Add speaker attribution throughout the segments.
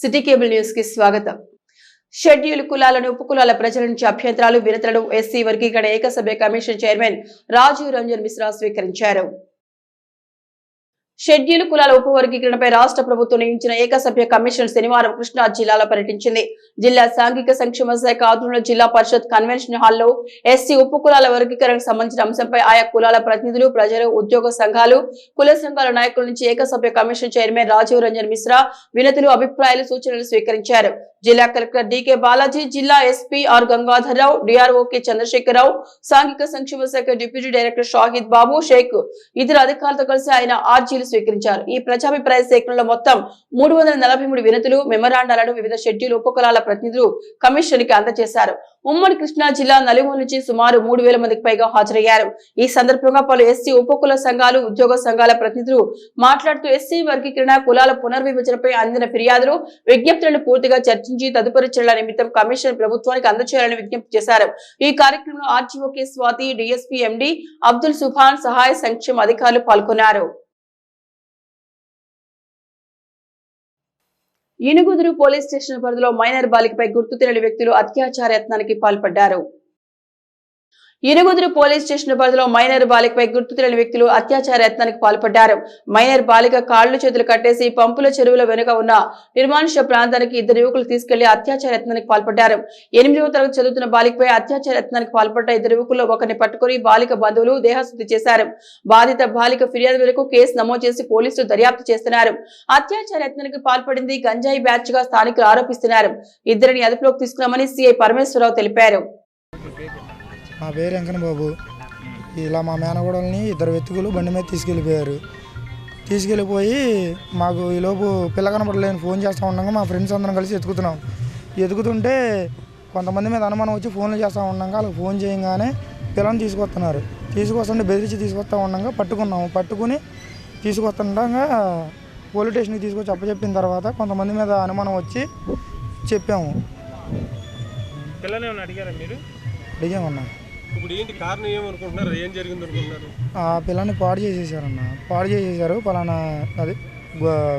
Speaker 1: City cable news కి స్వాగతం. Schedule కులాలను ఉపకులాల ప్రజల నుంచి అభ్యంతరాలు వినతులను ఎస్సీ వర్గీకరణ ఏకసభ్య కమిషన్ చైర్మన్ రాజీవ్ రంజన్ మిశ్రా స్వీకరించారు. షెడ్యూల్ కులాల ఉపవర్గీకరణపై రాష్ట్ర ప్రభుత్వం నియమించిన ఏకసభ్య కమిషన్ శనివారం కృష్ణా జిల్లాలో పర్యటించింది. జిల్లా సాంఘిక సంక్షేమ శాఖ ఆధ్వర్యంలో జిల్లా పరిషత్ కన్వెన్షన్ హాల్లో ఎస్సీ ఉపకులాల వర్గీకరణకు సంబంధించిన అంశంపై ఆయా కులాల ప్రతినిధులు, ప్రజలు, ఉద్యోగ సంఘాలు, కుల సంఘాల నాయకుల నుంచి ఏకసభ్య కమిషన్ చైర్మన్ రాజీవ్ రంజన్ మిశ్రా వినతులు, అభిప్రాయాలు, సూచనలు స్వీకరించారు. జిల్లా కలెక్టర్ డికే బాలాజీ, జిల్లా SP R Gangadharrao, DRO K Chandrasekhararao, సాంఘిక సంక్షేమ శాఖ డిప్యూటీ డైరెక్టర్ షాహిద్ బాబు షేక్ ఇతర అధికారులతో కలిసి ఆయన ఆర్జీలు స్వీకరించారు. ఈ ప్రజాభిప్రాయ సేకరణలో మొత్తం 343 వినతులు, మెమరాండాలను వివిధ షెడ్యూల్ ఉపకులాల ప్రతినిధులు కమిషన్ కి అందజేశారు. ఉమ్మడి కృష్ణా జిల్లా నలుమూల నుంచి సుమారు 3000 మందికి పైగా హాజరయ్యారు. ఈ సందర్భంగా పలు ఎస్సీ ఉపకుల సంఘాలు, ఉద్యోగ సంఘాల ప్రతినిధులు మాట్లాడుతూ ఎస్సీ వర్గీకరణ, కులాల పునర్విభజనపై అందిన ఫిర్యాదులు, విజ్ఞప్తులను పూర్తిగా చర్చించి తదుపరి చర్యల నిమిత్తం కమిషన్ ప్రభుత్వానికి అందజేయాలని విజ్ఞప్తి చేశారు. ఈ కార్యక్రమంలో ఆర్జీఓ కె స్వాతి, డిఎస్పీ ఎండి అబ్దుల్ సుభాన్, సహాయ సంక్షేమ అధికారులు పాల్గొన్నారు. ఇనుగుదురు పోలీస్ స్టేషన్ పరిధిలో మైనర్ బాలికపై గుర్తు తెలియని వ్యక్తులు అత్యాచార యత్నానికి పాల్పడ్డారు. ఇనుగుదురు పోలీస్ స్టేషన్ పరిధిలో మైనర్ బాలికపై గుర్తు తెలియని వ్యక్తులు అత్యాచార యత్నానికి పాల్పడ్డారు. మైనర్ బాలిక కాళ్లు చేతులు కట్టేసి పంపుల చెరువుల వెనుక ఉన్న నిర్మానుష్య ప్రాంతానికి ఇద్దరు యువకులు తీసుకెళ్లి అత్యాచార యత్నానికి పాల్పడ్డారు. 8వ తరగతి చదువుతున్న బాలికపై అత్యాచార యత్నానికి పాల్పడ్డ ఇద్దరు యువకుల్లో ఒకరిని పట్టుకుని బాలిక బంధువులు దేహశుద్ధి చేశారు. బాధిత బాలిక ఫిర్యాదు మేరకు కేసు నమోదు చేసి పోలీసులు దర్యాప్తు చేస్తున్నారు. అత్యాచార యత్నానికి పాల్పడింది గంజాయి బ్యాచ్ గా స్థానికులు ఆరోపిస్తున్నారు. ఇద్దరిని అదుపులోకి తీసుకున్నామని సిఐ పరమేశ్వరరావు తెలిపారు.
Speaker 2: మా పేరు వెంకన్న బాబు. ఇలా మా మేనగోడల్ని ఇద్దరు వ్యక్తులు బండి మీద తీసుకెళ్ళిపోయి మాకు ఈలోపు పిల్ల కనపడలేని ఫోన్ చేస్తూ ఉండగా మా ఫ్రెండ్స్ అందరం కలిసి ఎతుకుతుంటే కొంతమంది మీద అనుమానం వచ్చి ఫోన్లు చేస్తూ ఉండగా వాళ్ళకి ఫోన్ చేయగానే పిల్లని తీసుకొస్తుంటే బెదిరించి తీసుకొస్తూ ఉండగా పట్టుకుని తీసుకొస్తుండగా పోలీస్ స్టేషన్కి తీసుకొచ్చి అప్పచెప్పిన తర్వాత కొంతమంది మీద అనుమానం వచ్చి చెప్పాము. అడిగామన్నా.
Speaker 3: ఇప్పుడు ఏంటి కారణం ఏమనుకుంటున్నారు? ఏం జరిగింది అనుకుంటున్నారు?
Speaker 2: ఆ పిల్లని పాడు చేసేసారు. పలానా అది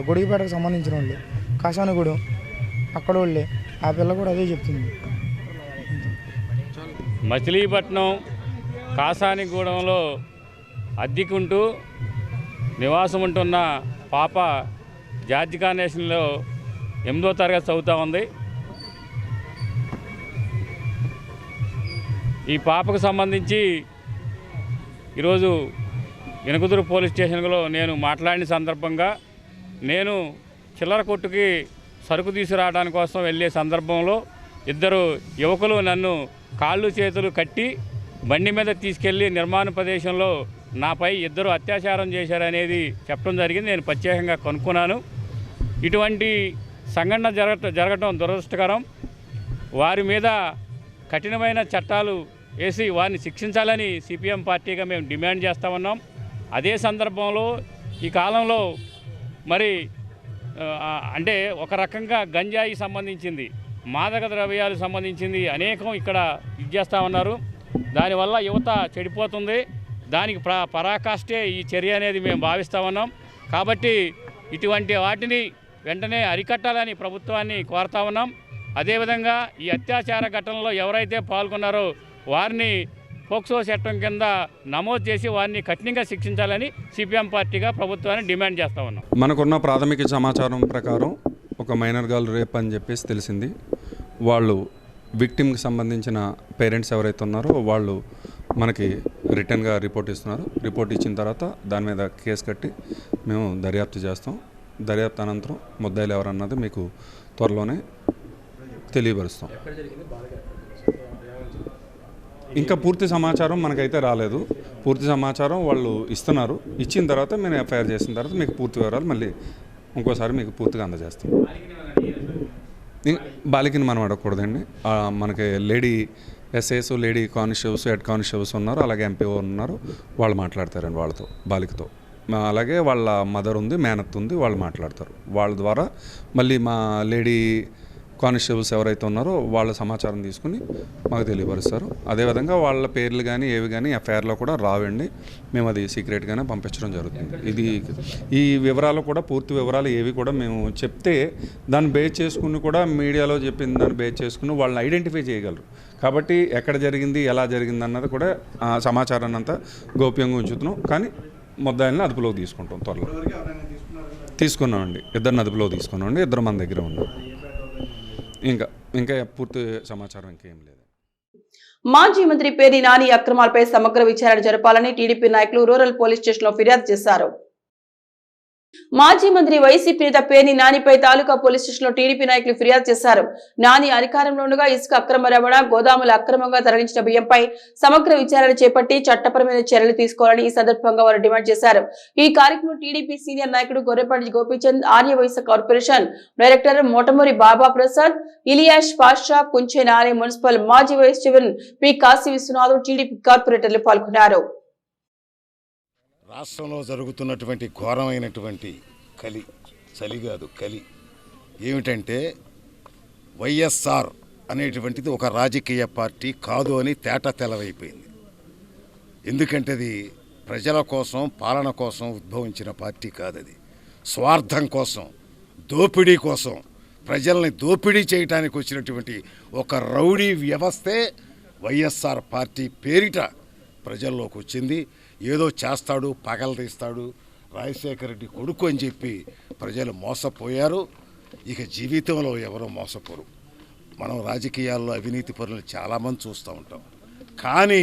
Speaker 2: గుడిపేటకు సంబంధించిన వాళ్ళు, కాశానిగూడెం అక్కడ వాళ్ళే. ఆ పిల్ల కూడా అదే చెప్తుంది.
Speaker 4: మచిలీపట్నం కాసానిగూడెంలో అద్దెకుంటూ నివాసం ఉంటున్న పాప జార్జ్ కార్నేషన్లో 8వ తరగతి చదువుతూ ఉంది. ఈ పాపకు సంబంధించి ఈరోజు ఇనుగుదురు పోలీస్ స్టేషన్లో నేను మాట్లాడిన సందర్భంగా నేను చిల్లర కొట్టుకి సరుకు తీసుకురావడానికి కోసం వెళ్ళే సందర్భంలో ఇద్దరు యువకులు నన్ను కాళ్ళు చేతులు కట్టి బండి మీద తీసుకెళ్ళి నిర్మాణ ప్రదేశంలో నాపై ఇద్దరు అత్యాచారం చేశారనేది చెప్పడం జరిగింది. నేను ప్రత్యేకంగా కనుక్కున్నాను. ఇటువంటి సంఘటన జరగటం దురదృష్టకరం. వారి మీద కఠినమైన చట్టాలు వేసి వారిని శిక్షించాలని సిపిఎం పార్టీగా మేము డిమాండ్ చేస్తూ ఉన్నాం. అదే సందర్భంలో ఈ కాలంలో మరి అంటే ఒక రకంగా గంజాయి సంబంధించింది, మాదక ద్రవ్యాలకు సంబంధించింది అనేకం ఇక్కడ చేస్తూ ఉన్నారు. దానివల్ల యువత చెడిపోతుంది. దానికి పరాకాష్టే ఈ చర్య అనేది మేము భావిస్తూ ఉన్నాం. కాబట్టి ఇటువంటి వాటిని వెంటనే అరికట్టాలని ప్రభుత్వాన్ని కోరుతా ఉన్నాం. అదేవిధంగా ఈ అత్యాచార ఘటనలో ఎవరైతే పాల్గొన్నారో వారిని పోక్సో చట్టం కింద నమోదు చేసి వారిని కఠినంగా శిక్షించాలని సిపిఎం పార్టీగా ప్రభుత్వాన్ని డిమాండ్ చేస్తూ ఉన్నాం.
Speaker 5: మనకున్న ప్రాథమిక సమాచారం ప్రకారం ఒక మైనర్ గర్ల్ రేప్ అని చెప్పేసి తెలిసింది. వాళ్ళు విక్టిమ్కి సంబంధించిన పేరెంట్స్ ఎవరైతే ఉన్నారో వాళ్ళు మనకి రిటర్న్గా రిపోర్ట్ ఇస్తున్నారు. రిపోర్ట్ ఇచ్చిన తర్వాత దాని మీద కేసు కట్టి మేము దర్యాప్తు చేస్తాం. దర్యాప్తు అనంతరం ముద్దాయిలు ఎవరన్నది మీకు త్వరలోనే తెలియపరుస్తాం. ఇంకా పూర్తి సమాచారం మనకైతే రాలేదు. పూర్తి సమాచారం వాళ్ళు ఇస్తున్నారు. ఇచ్చిన తర్వాత మేము ఎఫ్ఐఆర్ చేసిన తర్వాత మీకు పూర్తి వివరాలు మళ్ళీ ఇంకోసారి మీకు పూర్తిగా అందజేస్తాం. బాలికని మనం అడగకూడదండి. మనకి lady SIs, lady constables, head constables ఉన్నారు. అలాగే ఎంపీఓ ఉన్నారు. వాళ్ళు మాట్లాడతారండి వాళ్ళతో, బాలికతో. అలాగే వాళ్ళ మదర్ ఉంది, మేనత్ ఉంది, వాళ్ళు మాట్లాడతారు. వాళ్ళ ద్వారా మళ్ళీ మా లేడీ కానిస్టేబుల్స్ ఎవరైతే ఉన్నారో వాళ్ళ సమాచారం తీసుకుని మాకు తెలియపరుస్తారు. అదేవిధంగా వాళ్ళ పేర్లు కానీ ఏవి కానీ ఎఫ్ఐఆర్లో కూడా రావండి. మేము అది సీక్రెట్గానే పంపించడం జరుగుతుంది. ఇది ఈ వివరాలు కూడా పూర్తి వివరాలు ఏవి కూడా మేము చెప్తే దాన్ని బేస్ చేసుకుని కూడా మీడియాలో చెప్పిన దాన్ని బేస్ చేసుకుని వాళ్ళని ఐడెంటిఫై చేయగలరు. కాబట్టి ఎక్కడ జరిగింది ఎలా జరిగింది అన్నది కూడా ఆ సమాచారాన్ని అంతా గోప్యంగా ఉంచుతున్నాం. కానీ ముద్దాయిల్ని అదుపులోకి తీసుకుంటాం త్వరలో. తీసుకున్నామండి, ఇద్దరిని అదుపులో తీసుకున్నామండి. ఇద్దరు మన దగ్గర ఉన్నారు. ఇంకా పూర్తి సమాచారం ఇంకేం లేదు.
Speaker 1: మాజీ మంత్రి పేర్ని నాని అక్రమాలపై సమగ్ర విచారణ జరపాలని టీడీపీ నాయకులు రూరల్ పోలీస్ స్టేషన్ లో ఫిర్యాదు చేశారు. మాజీ మంత్రి వైసీపీ నేత పేర్ని నానిపై తాలూకా పోలీస్ స్టేషన్ లో టీడీపీ నాయకులు ఫిర్యాదు చేశారు. నాని అధికారంలో ఉండగా ఇసుక అక్రమ రవాణా, గోదాములు అక్రమంగా తరలించిన బియ్యంపై సమగ్ర విచారణ చేపట్టి చట్టపరమైన చర్యలు తీసుకోవాలని ఈ సందర్భంగా వారు డిమాండ్ చేశారు. ఈ కార్యక్రమంలో టీడీపీ సీనియర్ నాయకుడు Gorrepati Gopichand, Aryavysya corporation director Motamuri Baba Prasad, Ilias Pasha, Kunche Nani, municipal మాజీ vice chairman P Kashi Vishwanath, TDP కార్పొరేటర్లు పాల్గొన్నారు.
Speaker 6: రాష్ట్రంలో జరుగుతున్నటువంటి ఘోరమైనటువంటి కలి ఏమిటంటే వైఎస్ఆర్ అనేటువంటిది ఒక రాజకీయ పార్టీ కాదు అని తెల్లవైపోయింది. ఎందుకంటే అది ప్రజల కోసం, పాలన కోసం ఉద్భవించిన పార్టీ కాదు. అది స్వార్థం కోసం, దోపిడీ కోసం, ప్రజల్ని దోపిడీ చేయడానికి వచ్చినటువంటి ఒక రౌడీ వ్యవస్థే వైఎస్ఆర్ పార్టీ పేరిట ప్రజల్లోకి వచ్చింది. ఏదో చేస్తాడు, పగలదీస్తాడు, రాజశేఖర రెడ్డి కొడుకు అని చెప్పి ప్రజలు మోసపోయారు. ఇక జీవితంలో ఎవరో మోసపోరు. మనం రాజకీయాల్లో అవినీతి పరులను చాలామంది చూస్తూ ఉంటాం. కానీ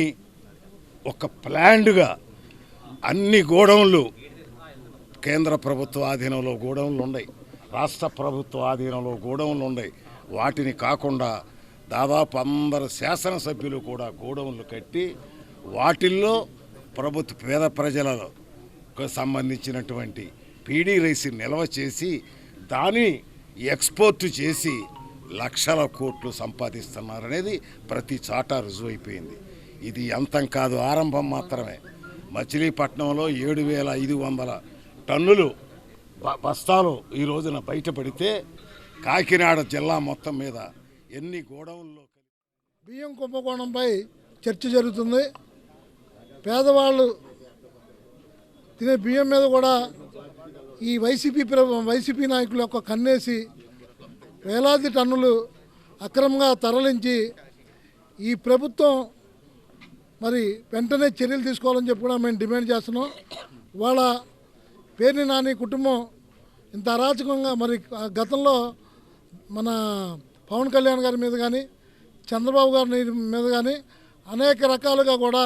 Speaker 6: ఒక ప్లాన్డ్గా అన్ని గోడౌన్లు కేంద్ర ప్రభుత్వ ఆధీనంలో గోడౌన్లు ఉన్నాయి, రాష్ట్ర ప్రభుత్వ ఆధీనంలో గోడౌన్లు ఉన్నాయి. వాటిని కాకుండా దాదాపు అందరు శాసనసభ్యులు కూడా గోడౌన్లు కట్టి వాటిల్లో ప్రభుత్వ పేద ప్రజలకు సంబంధించినటువంటి పీడీ రైస్ నిల్వ చేసి దాన్ని ఎక్స్పోర్ట్ చేసి లక్షల కోట్లు సంపాదిస్తున్నారనేది ప్రతి చాటా రుజువైపోయింది. ఇది అంతం కాదు, ఆరంభం మాత్రమే. మచిలీపట్నంలో 7,500 టన్నులు బస్తాలు ఈ రోజున బయటపడితే కాకినాడ జిల్లా మొత్తం మీద ఎన్ని గోడౌన్లో
Speaker 7: బియ్యం కుంభకోణంపై చర్చ జరుగుతుంది. పేదవాళ్ళు తినే బియ్యం మీద కూడా ఈ వైసీపీ నాయకుల యొక్క కన్నేసి వేలాది టన్నులు అక్రమంగా తరలించి ఈ ప్రభుత్వం మరి వెంటనే చర్యలు తీసుకోవాలని చెప్పి కూడా మేము డిమాండ్ చేస్తున్నాం. వాళ్ళ పేర్ని నాని కుటుంబం ఇంత అరాచకంగా మరి గతంలో మన పవన్ కళ్యాణ్ గారి మీద కానీ, చంద్రబాబు గారి మీద కానీ అనేక రకాలుగా కూడా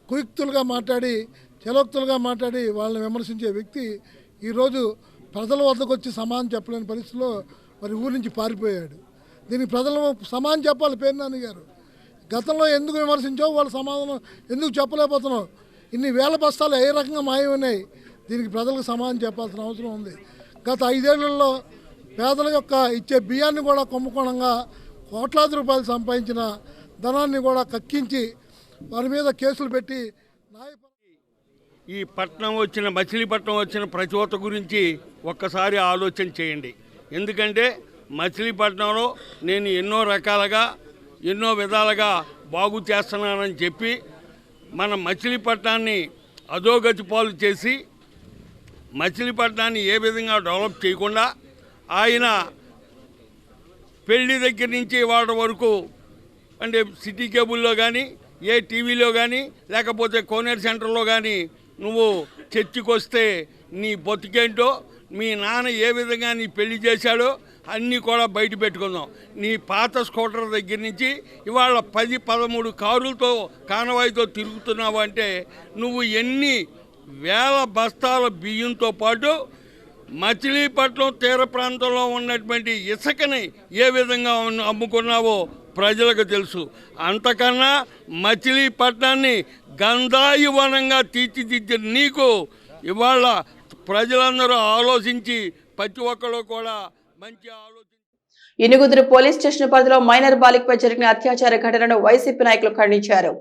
Speaker 7: కుయుక్తులుగా మాట్లాడి, చలోక్తులుగా మాట్లాడి వాళ్ళని విమర్శించే వ్యక్తి ఈరోజు ప్రజల వద్దకు వచ్చి సమాధానం చెప్పలేని పరిస్థితిలో మరి ఊరి నుంచి పారిపోయాడు. దీనికి ప్రజలు సమాధానం చెప్పాలి. పేర్ని నాని గారు గతంలో ఎందుకు విమర్శించావు, వాళ్ళ సమాధానం ఎందుకు చెప్పలేకపోతున్నావు, ఇన్ని వేల బస్తాలు ఏ రకంగా మాయమైనాయి, దీనికి ప్రజలకు సమాధానం చెప్పాల్సిన అవసరం ఉంది. గత 5 ఏళ్లలో పేదల యొక్క ఇచ్చే బియ్యాన్ని కూడా కుంభకోణంగా కోట్లాది రూపాయలు సంపాదించిన ధనాన్ని కూడా కక్కించి వారి మీద కేసులు పెట్టి
Speaker 8: ఈ పట్టణం వచ్చిన మచిలీపట్నం వచ్చిన ప్రతి ఒక్క గురించి ఒక్కసారి ఆలోచన చేయండి. ఎందుకంటే మచిలీపట్నంలో నేను ఎన్నో రకాలుగా ఎన్నో విధాలుగా బాగు చేస్తున్నానని చెప్పి మన మచిలీపట్నాన్ని అధోగతి పాలు చేసి మచిలీపట్నాన్ని ఏ విధంగా డెవలప్ చేయకుండా ఆయన పెళ్లి దగ్గర నుంచి వాటి వరకు అంటే సిటీ కేబుల్లో కానీ, ఏ టీవీలో కానీ, లేకపోతే కోనేరు సెంటర్లో కానీ నువ్వు చర్చికి వస్తే నీ బతుకేంటో, మీ నాన్న ఏ విధంగా నీ పెళ్లి చేశాడో అన్నీ కూడా బయట పెట్టుకుందాం. నీ పాత స్కూటర్ దగ్గర నుంచి ఇవాళ 10-13 కారులతో కానవాయితో తిరుగుతున్నావు అంటే నువ్వు ఎన్ని వేల బస్తాల బియ్యంతో పాటు మచిలీపట్నం తీర ప్రాంతంలో ఉన్నటువంటి ఇసుకని ఏ విధంగా అమ్ముకున్నావో ప్రజలకు తెలుసు. అంతకన్నా మచిలీపట్నాన్ని గంధాయి వనంగా తీర్చిదిద్దిన నీకు ఇవాళ ప్రజలందరూ ఆలోచించి ప్రతి ఒక్కరు కూడా మంచి ఆలోచన.
Speaker 1: ఇనుగుదురు పోలీస్ స్టేషన్ పరిధిలో మైనర్ బాలికపై జరిగిన అత్యాచార ఘటనను వైసీపీ నాయకులు ఖండించారు.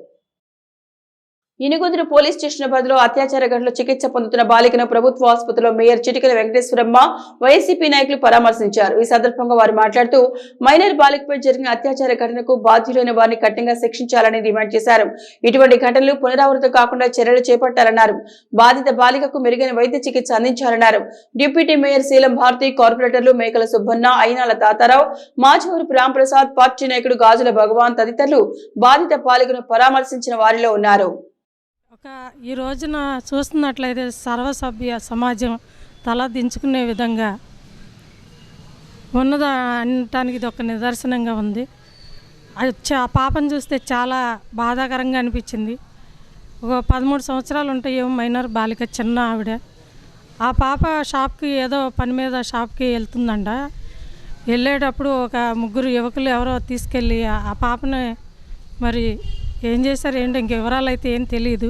Speaker 1: ఇనుగుంద్రు పోలీస్ స్టేషన్ పరిధిలో అత్యాచార ఘటనలో చికిత్స పొందుతున్న బాలికను ప్రభుత్వ ఆసుపత్రిలో మేయర్ చిటికల వెంకటేశ్వరమ్మ వైసీపీ నాయకులు పరామర్శించారు. ఈ సందర్భంగా వారు మాట్లాడుతూ మైనర్ బాలికపై జరిగిన అత్యాచార ఘటనకు బాధ్యులైన వారిని కఠినంగా శిక్షించాలని డిమాండ్ చేశారు. ఇటువంటి ఘటనలు పునరావృతం కాకుండా చర్యలు చేపట్టాలన్నారు. బాధిత బాలికకు మెరుగైన వైద్య చికిత్స అందించాలన్నారు. డిప్యూటీ మేయర్ శీలం భారతి, కార్పొరేటర్లు మేకల సుబ్బన్న, అయినాల తాతారావు, మాచవరపు రాంప్రసాద్, పార్టీ నాయకుడు గాజుల భగవాన్ తదితరులు బాధిత బాలికను పరామర్శించిన వారిలో ఉన్నారు.
Speaker 9: ఈ రోజున చూస్తున్నట్లయితే సర్వసభ్య సమాజం తల దించుకునే విధంగా ఉన్నదా అనటానికి ఇది ఒక నిదర్శనంగా ఉంది. ఆ పాపను చూస్తే చాలా బాధాకరంగా అనిపించింది. ఒక 13 సంవత్సరాలు ఉంటాయేమో, మైనర్ బాలిక, చిన్న ఆవిడ. ఆ పాప షాప్కి ఏదో పని మీద షాప్కి వెళ్తుందంట. వెళ్ళేటప్పుడు ఒక 3 యువకులు ఎవరో తీసుకెళ్ళి ఆ పాపని మరి ఏం చేశారు ఏంటి, ఇంక వివరాలు అయితే ఏం తెలియదు.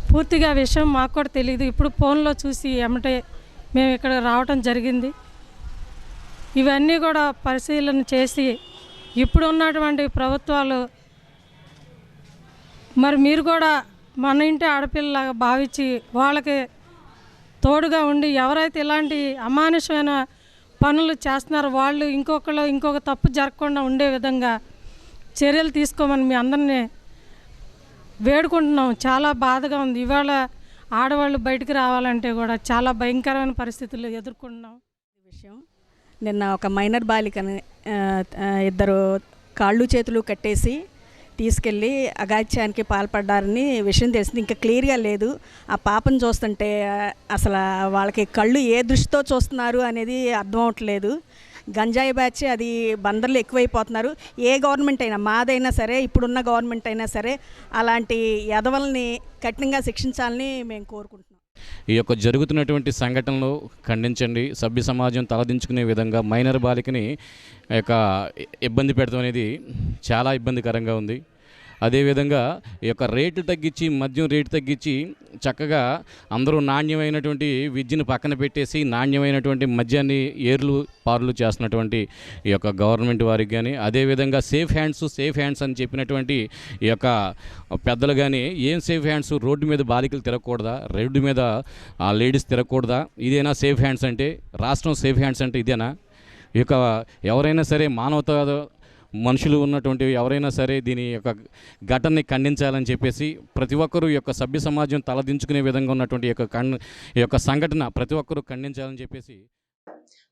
Speaker 9: పూర్తిగా విషయం మాకు కూడా తెలియదు. ఇప్పుడు ఫోన్లో చూసి ఎమ్మటే మేము ఇక్కడ రావటం జరిగింది. ఇవన్నీ కూడా పరిశీలన చేసి ఇప్పుడు ఉన్నటువంటి ప్రభుత్వాలు మరి మీరు కూడా మన ఇంటి ఆడపిల్లలాగా భావించి వాళ్ళకి తోడుగా ఉండి ఎవరైతే ఇలాంటి అమానుషమైన పనులు చేస్తున్నారో వాళ్ళు ఇంకొక తప్పు జరగకుండా ఉండే విధంగా చర్యలు తీసుకోమని మీ అందరినీ వేడుకుంటున్నాం. చాలా బాధగా ఉంది. ఇవాళ ఆడవాళ్ళు బయటికి రావాలంటే కూడా చాలా భయంకరమైన పరిస్థితులు ఎదుర్కొంటున్నాం.
Speaker 10: విషయం నిన్న ఒక మైనర్ బాలికని ఇద్దరు కాళ్ళు చేతులు కట్టేసి తీసుకెళ్ళి అగాత్యానికి పాల్పడ్డారని విషయం తెలిసింది. ఇంకా క్లియర్గా లేదు. ఆ పాపను చూస్తుంటే అసలు వాళ్ళకి కళ్ళు ఏ దృష్టితో చూస్తున్నారు అనేది అర్థం అవట్లేదు. గంజాయి బ్యాచ్ అది బందర్లు ఎక్కువైపోతున్నారు. ఏ గవర్నమెంట్ అయినా, మాదైనా సరే, ఇప్పుడున్న గవర్నమెంట్ అయినా సరే, అలాంటి యదవల్ని కఠినంగా శిక్షించాలని మేము కోరుకుంటున్నాం.
Speaker 11: ఈ యొక్క జరుగుతున్నటువంటి సంఘటనలు ఖండించండి. సభ్య సమాజం తలదించుకునే విధంగా మైనర్ బాలికని యొక్క ఇబ్బంది పెడతాం అనేది చాలా ఇబ్బందికరంగా ఉంది. అదేవిధంగా ఈ యొక్క రేట్లు తగ్గించి, మద్యం రేటు తగ్గించి చక్కగా అందరూ నాణ్యమైనటువంటి విద్యను పక్కన పెట్టేసి నాణ్యమైనటువంటి మద్యాన్ని ఏర్లు పార్లు చేస్తున్నటువంటి ఈ యొక్క గవర్నమెంట్ వారికి కానీ, అదేవిధంగా సేఫ్ హ్యాండ్స్ అని చెప్పినటువంటి ఈ యొక్క పెద్దలు కానీ, ఏం సేఫ్ హ్యాండ్స్, రోడ్డు మీద బాలికలు తిరగకూడదా, రోడ్డు మీద లేడీస్ తిరగకూడదా, ఇదేనా సేఫ్ హ్యాండ్స్ అంటే? రాష్ట్రం సేఫ్ హ్యాండ్స్ అంటే ఇదేనా? ఈ యొక్క ఎవరైనా సరే మానవతా మనుషులు ఉన్నటువంటి ఎవరైనా సరే దీని యొక్క ఘటనని ఖండించాలని చెప్పేసి ప్రతి ఒక్కరూ ఈ యొక్క సభ్య సమాజం తలదించుకునే విధంగా ఉన్నటువంటి ఈ యొక్క సంఘటన ప్రతి ఒక్కరూ ఖండించాలని చెప్పేసి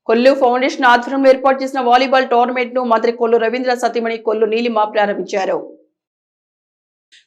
Speaker 1: కొల్లు ఫౌండేషన్ ఆధ్వర్యంలో ఏర్పాటు చేసిన వాలీబాల్ టోర్నమెంట్ ను మంత్రి కొల్లు రవీంద్ర సతీమణి కొల్లు నీలిమ ప్రారంభించారు.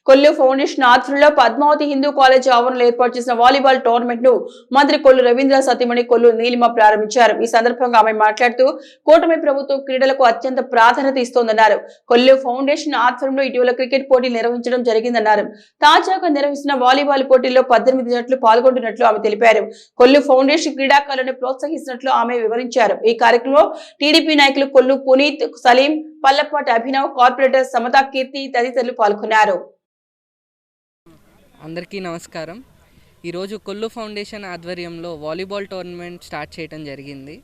Speaker 1: కొల్లు ఫౌండేషన్ ఆధ్వర్యంలో పద్మావతి హిందూ కాలేజ్ ఆవరణలో ఏర్పాటు చేసిన వాలీబాల్ టోర్నమెంట్ ను మంత్రి కొల్లు రవీంద్ర సతీమణి కొల్లు నీలిమ ప్రారంభించారు. ఈ సందర్భంగా ఆమె మాట్లాడుతూ కూటమి ప్రభుత్వం క్రీడలకు అత్యంత ప్రాధాన్యత ఇస్తోందన్నారు. కొల్లు ఫౌండేషన్ ఆధ్వర్యంలో ఇటీవల క్రికెట్ పోటీలు నిర్వహించడం జరిగిందన్నారు. తాజాగా నిర్వహిస్తున్న వాలీబాల్ పోటీల్లో 18 జట్లు పాల్గొంటున్నట్లు ఆమె తెలిపారు. కొల్లు ఫౌండేషన్ క్రీడాకారులను ప్రోత్సహిస్తున్నట్లు ఆమె వివరించారు. ఈ కార్యక్రమంలో టీడీపీ నాయకులు కొల్లు పునీత్, సలీం, పల్లపాటి అభినవ్, కార్పొరేటర్ సమతా కీర్తి తదితరులు పాల్గొన్నారు.
Speaker 12: అందరికీ నమస్కారం. ఈరోజు కొల్లు ఫౌండేషన్ ఆధ్వర్యంలో వాలీబాల్ టోర్నమెంట్ స్టార్ట్ చేయడం జరిగింది.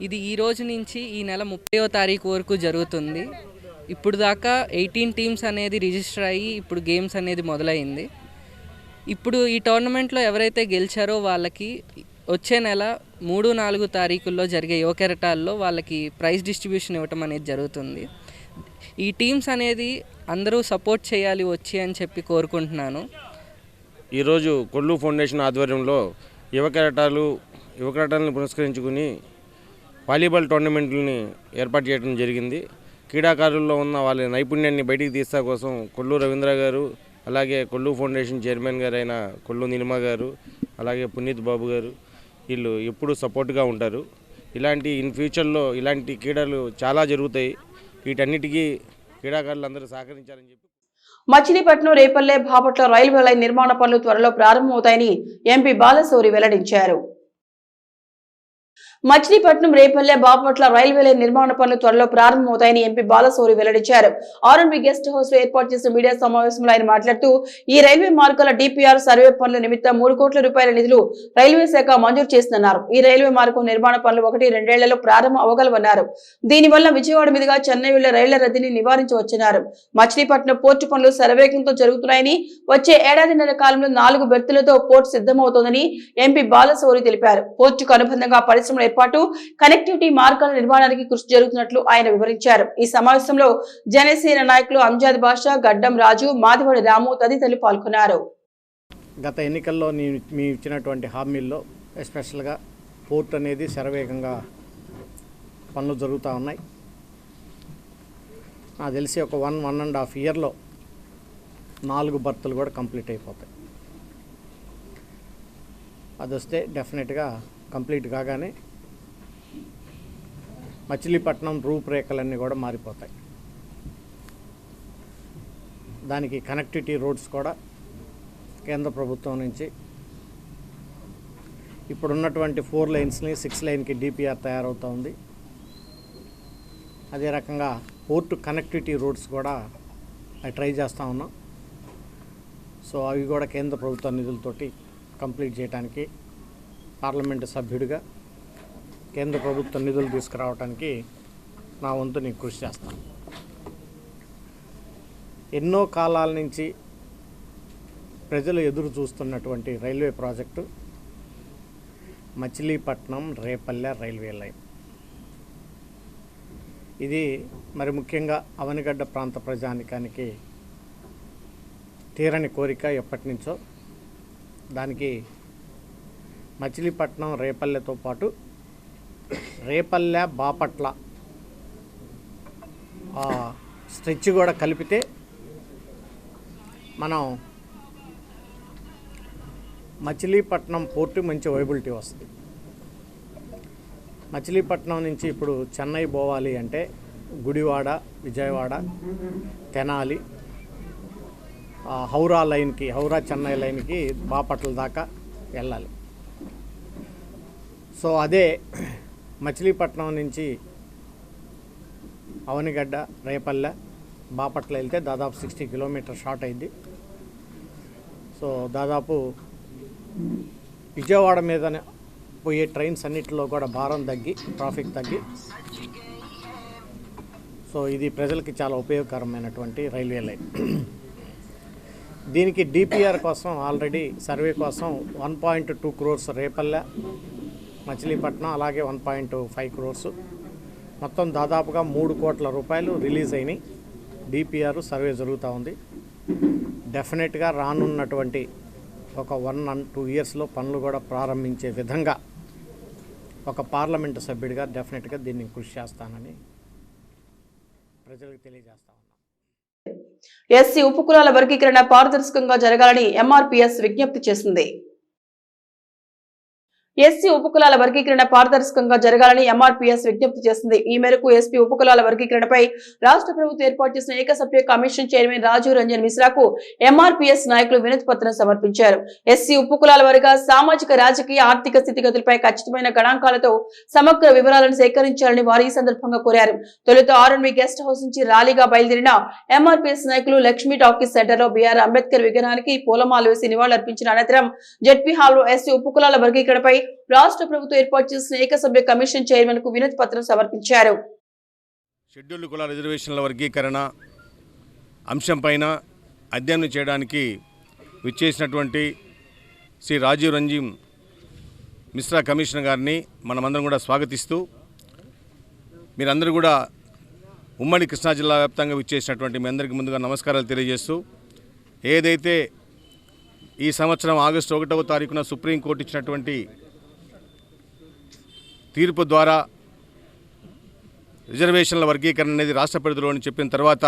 Speaker 12: ఇది ఈ రోజు నుంచి ఈ నెల 30వ తారీఖు వరకు జరుగుతుంది. ఇప్పుడు దాకా 18 టీమ్స్ అనేది రిజిస్టర్ అయ్యి ఇప్పుడు గేమ్స్ అనేది మొదలైంది. ఇప్పుడు ఈ టోర్నమెంట్లో ఎవరైతే గెలిచారో వాళ్ళకి వచ్చే నెల 3, 4 తారీఖుల్లో జరిగే యువ కెరటాల్లో వాళ్ళకి ప్రైజ్ డిస్ట్రిబ్యూషన్ ఇవ్వటం అనేది జరుగుతుంది. ఈ టీమ్స్ అనేది అందరూ సపోర్ట్ చేయాలి వచ్చి అని చెప్పి కోరుకుంటున్నాను.
Speaker 13: ఈరోజు కొల్లు ఫౌండేషన్ ఆధ్వర్యంలో యువ కెరటాలను పురస్కరించుకుని వాలీబాల్ టోర్నమెంట్లని ఏర్పాటు చేయడం జరిగింది. క్రీడాకారుల్లో ఉన్న వాళ్ళ నైపుణ్యాన్ని బయటికి తీస్తా కోసం కొల్లు రవీంద్ర గారు, అలాగే కొల్లు ఫౌండేషన్ చైర్మన్ గారు అయిన కొల్లు నీలిమ గారు, అలాగే పునీత్ బాబు గారు, వీళ్ళు ఎప్పుడూ సపోర్ట్గా ఉంటారు. ఇన్ ఫ్యూచర్లో ఇలాంటి క్రీడలు చాలా జరుగుతాయి. వీటన్నిటికీ క్రీడాకారులందరూ సహకరించాలని చెప్పి
Speaker 1: మచిలీపట్నం, రేపల్లె, బాపట్ల రైల్వే లైన్ నిర్మాణ పనులు త్వరలో ప్రారంభమవుతాయని ఎంపీ బాలశౌరి వెల్లడించారు. మచిలీపట్నం రేపల్లె బాపట్ల రైల్వే లైన్ నిర్మాణ పనులు త్వరలో ప్రారంభమవుతాయని ఎంపీ బాలశౌరి వెల్లడించారు. ఆర్ఎన్బి గెస్ట్ హౌస్ లో ఏర్పాటు చేసిన మీడియా సమావేశంలో ఆయన మాట్లాడుతూ ఈ రైల్వే మార్గాల డిపిఆర్ సర్వే పనుల నిమిత్తం 3 కోట్ల రూపాయల నిధులు రైల్వే శాఖ మంజూరు చేస్తున్నారు. ఈ రైల్వే మార్గం నిర్మాణ పనులు 1-2 ఏళ్లలో ప్రారంభం అవగలవన్నారు. దీనివల్ల విజయవాడ మీదుగా చెన్నై వెళ్లే రైళ్ల రద్దీని నివారించవచ్చున్నారు. మచిలీపట్నం పోర్టు పనులు శరవేగంతో జరుగుతున్నాయని వచ్చే ఏడాదిన్నర కాలంలో 4 బెర్తులతో పోర్టు సిద్ధమవుతోందని ఎంపీ బాలశౌరి తెలిపారు. పోర్టుకు అనుబంధంగా పరిశ్రమల ఏర్పాటు, కనెక్టివిటీ మార్గాల నిర్మాణానికి కృషి జరుగుతున్నట్లు ఆయన వివరించారు. ఈ సమావేశంలో జనసేన నాయకులు అంజాద్ బాషా, గడ్డం రాజు, మాదివాడి రాము తదితరులు పాల్గొన్నారు.
Speaker 14: గత ఎన్నికల్లో మీ ఇచ్చినటువంటి హామీల్లో ఎస్పెషల్గా పోర్ట్ అనేది శరవేగంగా పనులు జరుగుతూ ఉన్నాయి. నాకు తెలిసి ఒక 1.5 ఇయర్లో 4 బర్తులు కూడా కంప్లీట్ అయిపోతాయి. అది వస్తే డెఫినెట్గా కంప్లీట్ కాగానే మచిలీపట్నం రూపురేఖలన్నీ కూడా మారిపోతాయి. దానికి కనెక్టివిటీ రోడ్స్ కూడా కేంద్ర ప్రభుత్వం నుంచి ఇప్పుడున్నటువంటి 4 లైన్స్ని 6 లైన్కి డిపిఆర్ తయారవుతూ ఉంది. అదే రకంగా పోర్టు కనెక్టివిటీ రోడ్స్ కూడా అవి ట్రై చేస్తూ ఉన్నాం. సో అవి కూడా కేంద్ర ప్రభుత్వ నిధులతోటి కంప్లీట్ చేయడానికి పార్లమెంటు సభ్యుడిగా కేంద్ర ప్రభుత్వ నిధులు తీసుకురావడానికి నా వంతు నేను కృషి చేస్తాను. ఎన్నో కాలాల నుంచి ప్రజలు ఎదురు చూస్తున్నటువంటి railway project Machilipatnam Repalle railway line. ఇది మరి ముఖ్యంగా అవనిగడ్డ ప్రాంత ప్రజానికానికి తీరని కోరిక ఎప్పటి నుంచో. దానికి మచిలీపట్నం రేపల్లెతో పాటు రేపల్లె బాపట్ల స్ట్రెచ్ కూడా కలిపితే మనం మచిలీపట్నం పోర్టు మంచి వైబిలిటీ వస్తుంది. మచిలీపట్నం నుంచి ఇప్పుడు చెన్నై పోవాలి అంటే గుడివాడ, విజయవాడ, తెనాలి, హౌరా చెన్నై లైన్కి బాపట్ల దాకా వెళ్ళాలి. సో అదే మచిలీపట్నం నుంచి అవనిగడ్డ, రేపల్లె, బాపట్ల వెళ్తే దాదాపు 60 కిలోమీటర్ షార్ట్ అయింది. సో దాదాపు విజయవాడ మీద పోయే ట్రైన్స్ అన్నిటిలో కూడా భారం తగ్గి, ట్రాఫిక్ తగ్గి, సో ఇది ప్రజలకి చాలా ఉపయోగకరమైనటువంటి రైల్వే లైన్. దీనికి డిపిఆర్ కోసం ఆల్రెడీ సర్వే కోసం 1.2 crores రేపల్లె, మచిలీపట్నం, అలాగే 1.5 crores, మొత్తం దాదాపుగా 3 కోట్ల రూపాయలు రిలీజ్ అయినాయి. డిపిఆర్ సర్వే జరుగుతూ ఉంది. డెఫినెట్గా రానున్నటువంటి ఒక 1-2 ఇయర్స్లో పనులు కూడా ప్రారంభించే విధంగా ఒక పార్లమెంటు సభ్యుడిగా డెఫినెట్గా దీన్ని కృషి చేస్తానని ప్రజలకు తెలియజేస్తా ఉన్నాను.
Speaker 1: ఎస్సీ ఉపకులాల వర్గీకరణ పారదర్శకంగా జరగాలని ఎంఆర్పీఎస్ విజ్ఞప్తి చేసింది. ఎస్సీ ఉపకులాల వర్గీకరణ పారదర్శకంగా జరగాలని ఎంఆర్పీఎస్ విజ్ఞప్తి చేసింది. ఈ మేరకు ఎస్పీ ఉపకులాల వర్గీకరణపై రాష్ట్ర ప్రభుత్వం ఏర్పాటు చేసిన ఏకసభ్య కమిషన్ చైర్మన్ రాజీవ్ రంజన్ మిశ్రాకు ఎంఆర్పీఎస్ నాయకులు వినతి పత్రం సమర్పించారు. ఎస్సీ ఉపకులాల వారిగా సామాజిక, రాజకీయ, ఆర్థిక స్థితిగతులపై ఖచ్చితమైన గణాంకాలతో సమగ్ర వివరాలను సేకరించాలని వారు ఈ సందర్భంగా కోరారు. తొలుత ఆర్ఎన్బి గెస్ట్ హౌస్ నుంచి ర్యాలీగా బయలుదేరిన ఎంఆర్పీఎస్ నాయకులు లక్ష్మీ టాకీస్ సెంటర్ లో బిఆర్ అంబేద్కర్ విగ్రహానికి పూలమాల వేసి నివాళులర్పించిన అనంతరం జెడ్పీ హాల్ లో ఎస్సీ ఉపకులాల వర్గీకరణపై రాష్ట్ర ప్రభుత్వం ఏర్పాటు చేసిన ఏకసభ్య కమిషన్ చైర్మన్ కు వినతి పత్రం సమర్పించారు.
Speaker 8: షెడ్యూల్డ్ కులాల రిజర్వేషన్ల వర్గీకరణ అంశంపైన అధ్యయనం చేయడానికి విచ్చేసినటువంటి శ్రీ రాజీవ్ రంజన్ మిశ్రా కమిషనర్ గారిని మనమందరం కూడా స్వాగతిస్తూ, మీరందరూ కూడా ఉమ్మడి కృష్ణా జిల్లా వ్యాప్తంగా విచ్చేసినటువంటి మీ అందరికీ ముందుగా నమస్కారాలు తెలియజేస్తూ, ఏదైతే ఈ సంవత్సరం ఆగస్టు 1వ తారీఖున సుప్రీంకోర్టు ఇచ్చినటువంటి తీర్పు ద్వారా రిజర్వేషన్ల వర్గీకరణ అనేది రాష్ట్ర పరిధిలో అని చెప్పిన తర్వాత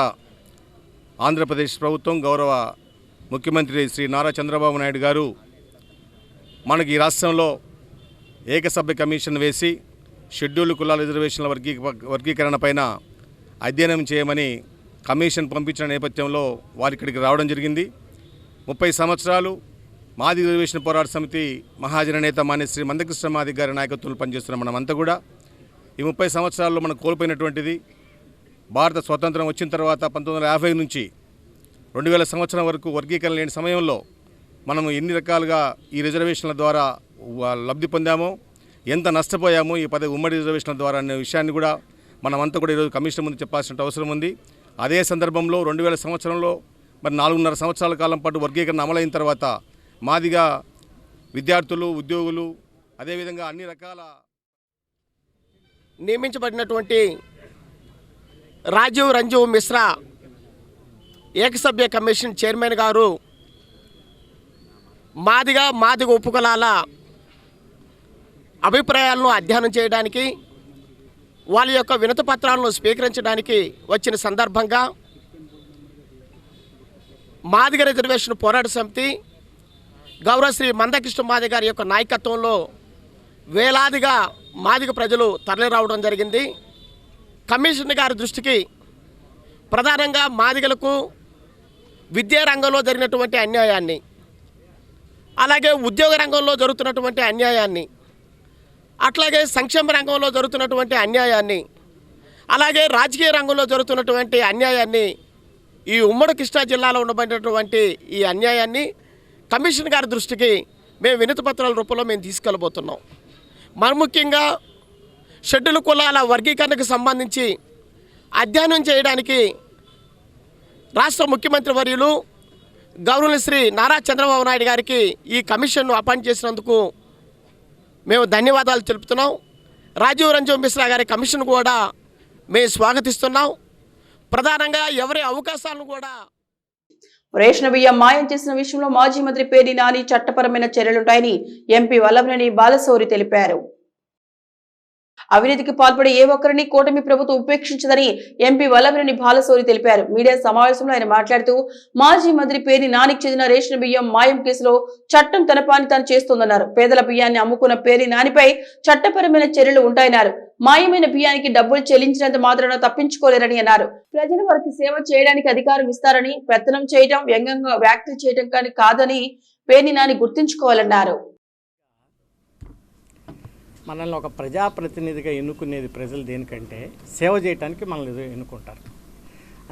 Speaker 8: ఆంధ్రప్రదేశ్ ప్రభుత్వం, గౌరవ ముఖ్యమంత్రి శ్రీ నారా చంద్రబాబు నాయుడు గారు మనకి ఈ రాష్ట్రంలో ఏకసభ్య కమిషన్ వేసి షెడ్యూల్డ్ కులాల రిజర్వేషన్ల వర్గీకరణ పైన అధ్యయనం చేయమని కమిషన్ పంపించిన నేపథ్యంలో వారు ఇక్కడికి రావడం జరిగింది. 30 సంవత్సరాలు
Speaker 15: మాది రిజర్వేషన్ పోరాట సమితి మహాజన నేత మాన్య శ్రీ మందకృష్ణ మాదిగ గారి నాయకత్వంలో పనిచేస్తున్న మనమంతా కూడా ఈ 30 సంవత్సరాల్లో మనం కోల్పోయినటువంటిది భారత స్వాతంత్రం వచ్చిన తర్వాత 1950 నుంచి 2000 సంవత్సరం వరకు వర్గీకరణ లేని సమయంలో మనము ఎన్ని రకాలుగా ఈ రిజర్వేషన్ల ద్వారా లబ్ధి పొందామో, ఎంత నష్టపోయామో ఈ ఉమ్మడి రిజర్వేషన్ల ద్వారా అనే విషయాన్ని కూడా మనమంతా కూడా ఈరోజు కమిషన్ ముందు చెప్పాల్సిన అవసరం ఉంది. అదే సందర్భంలో 2000 సంవత్సరంలో మరి 4.5 సంవత్సరాల కాలం పాటు వర్గీకరణ అమలైన తర్వాత మాదిగా విద్యార్థులు, ఉద్యోగులు, అదేవిధంగా అన్ని రకాల
Speaker 16: నియమించబడినటువంటి రాజీవ్ రంజీవ్ మిశ్రా ఏకసభ్య కమిషన్ చైర్మన్ గారు మాదిగ ఉపకులాల అభిప్రాయాలను అధ్యయనం చేయడానికి, వాళ్ళ యొక్క వినతి పత్రాలను స్వీకరించడానికి వచ్చిన సందర్భంగా మాదిగ రిజర్వేషన్ పోరాట సమితి గౌరవ శ్రీ మందకృష్ణ మాదిగ గారి యొక్క నాయకత్వంలో వేలాదిగా మాదిగ ప్రజలు తరలిరావడం జరిగింది. కమిషన్ గారి దృష్టికి ప్రధానంగా మాదిగలకు విద్యా రంగంలో జరిగినటువంటి అన్యాయాన్ని, అలాగే ఉద్యోగ రంగంలో జరుగుతున్నటువంటి అన్యాయాన్ని, అట్లాగే సంక్షేమ రంగంలో జరుగుతున్నటువంటి అన్యాయాన్ని, అలాగే రాజకీయ రంగంలో జరుగుతున్నటువంటి అన్యాయాన్ని, ఈ ఉమ్మడి కృష్ణా జిల్లాలో ఉండబడినటువంటి ఈ అన్యాయాన్ని కమిషన్ గారి దృష్టికి మేము వినతి పత్రాల రూపంలో మేము తీసుకెళ్ళబోతున్నాం. మరి ముఖ్యంగా షెడ్యూల్ కులాల వర్గీకరణకు సంబంధించి అధ్యయనం చేయడానికి రాష్ట్ర ముఖ్యమంత్రి వర్యులు గౌరవనీయ శ్రీ నారా చంద్రబాబు నాయుడు గారికి ఈ కమిషన్ను అపాయింట్ చేసినందుకు మేము ధన్యవాదాలు తెలుపుతున్నాం. రాజీవ్ రంజీవ్ మిశ్రా గారి కమిషన్ కూడా మేము స్వాగతిస్తున్నాం. ప్రధానంగా ఎవరి అవకాశాలను కూడా
Speaker 1: రేషన్ బియ్యం మాయం చేసిన విషయంలో మాజీ మంత్రి పేర్ని నాని చట్టపరమైన చర్యలుంటాయని ఎంపీ వల్లభనేని బాలశౌరి తెలిపారు. అవినీతికి పాల్పడే ఏ ఒక్కరిని కూటమి ప్రభుత్వం ఉపేక్షించదని ఎంపీ వల్లభనేని బాలశౌరి తెలిపారు. మీడియా సమావేశంలో ఆయన మాట్లాడుతూ మాజీ మంత్రి పేర్ని నానికి చెందిన రేషన్ బియ్యం మాయం కేసులో చట్టం తన పని తాను చేస్తోందన్నారు. పేదల బియ్యాన్ని అమ్ముకున్న పేర్ని నానిపై చట్టపరమైన చర్యలు ఉంటాయన్నారు. మాయమైన బియ్యానికి డబ్బులు చెల్లించినంత మాత్రాన తప్పించుకోలేరని అన్నారు. ప్రజల వారికి సేవ చేయడానికి అధికారం ఇస్తారని పెత్తనం చేయడం, వ్యంగ్యంగా వ్యాఖ్యలు చేయడం కానీ కాదని పేర్ని నాని గుర్తుంచుకోవాలన్నారు.
Speaker 14: మనల్ని ఒక ప్రజాప్రతినిధిగా ఎన్నుకునేది ప్రజలు దేనికంటే సేవ చేయడానికి మనల్ని ఎన్నుకుంటారు,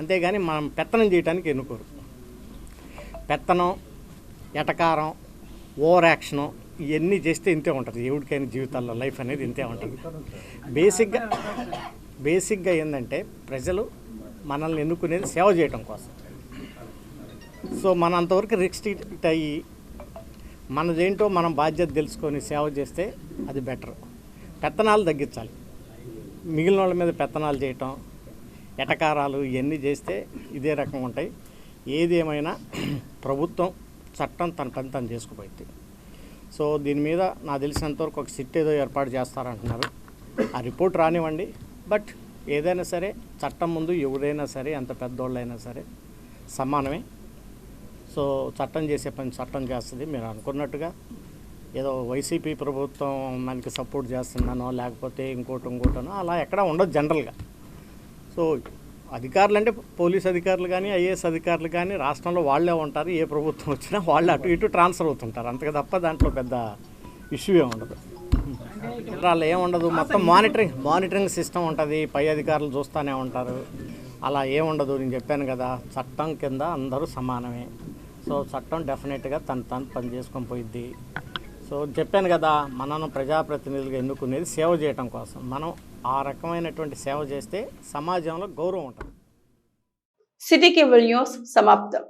Speaker 14: అంతేగాని మనం పెత్తనం చేయడానికి ఎన్నుకోరు. పెత్తనం, ఎటకారం, ఓవర్ యాక్షను ఇవన్నీ చేస్తే ఇంతే ఉంటుంది. ఎవరికైనా జీవితాల్లో లైఫ్ అనేది ఇంతే ఉంటుంది. బేసిక్గా ఏంటంటే ప్రజలు మనల్ని ఎన్నుకునేది సేవ చేయడం కోసం. సో మనం అంతవరకు రిస్ట్రిక్ట్ అయ్యి మనదేంటో మనం బాధ్యత తెలుసుకొని సేవ చేస్తే అది బెటర్. పెత్తనాలు తగ్గించాలి. మిగిలిన వాళ్ళ మీద పెత్తనాలు చేయటం, ఎటకారాలు ఇవన్నీ చేస్తే ఇదే రకంగా ఉంటాయి. ఏది ఏమైనా ప్రభుత్వం చట్టం తన పని తను చేసుకుపోయింది. సో దీని మీద నాకు తెలిసినంతవరకు ఒక సిట్ ఏదో ఏర్పాటు చేస్తారంటున్నారు. ఆ రిపోర్ట్ రానివ్వండి. బట్ ఏదైనా సరే చట్టం ముందు ఎవరైనా సరే, ఎంత పెద్దోళ్ళైనా సరే సమానమే. సో చట్టం చేసే పని చట్టం చేస్తుంది. మీరు అనుకున్నట్టుగా ఏదో వైసీపీ ప్రభుత్వం మనకి సపోర్ట్ చేస్తుందనో లేకపోతే ఇంకోటనో అలా ఎక్కడ ఉండదు జనరల్గా. సో అధికారులు అంటే పోలీస్ అధికారులు కానీ, ఐఏఎస్ అధికారులు కానీ రాష్ట్రంలో వాళ్ళే ఉంటారు. ఏ ప్రభుత్వం వచ్చినా వాళ్ళు అటు ఇటు ట్రాన్స్ఫర్ అవుతుంటారు. అంతగా తప్ప దాంట్లో పెద్ద ఇష్యూ ఏమి ఉండదు. వాళ్ళు ఏముండదు, మొత్తం మానిటరింగ్ సిస్టమ్ ఉంటుంది. పై అధికారులు చూస్తూనే ఉంటారు. అలా ఏముండదు. నేను చెప్పాను కదా, చట్టం కింద అందరూ సమానమే. సో చట్టం డెఫినెట్గా తను పని చేసుకొని పోయిద్ది. సో చెప్పాను కదా, మనను ప్రజాప్రతినిధులుగా ఎన్నుకునేది సేవ చేయడం కోసం. మనం ఆ రకమైనటువంటి సేవ చేస్తే సమాజంలో గౌరవం ఉంటుంది.
Speaker 1: సిటీ కేబుల్ న్యూస్ సమాప్తం.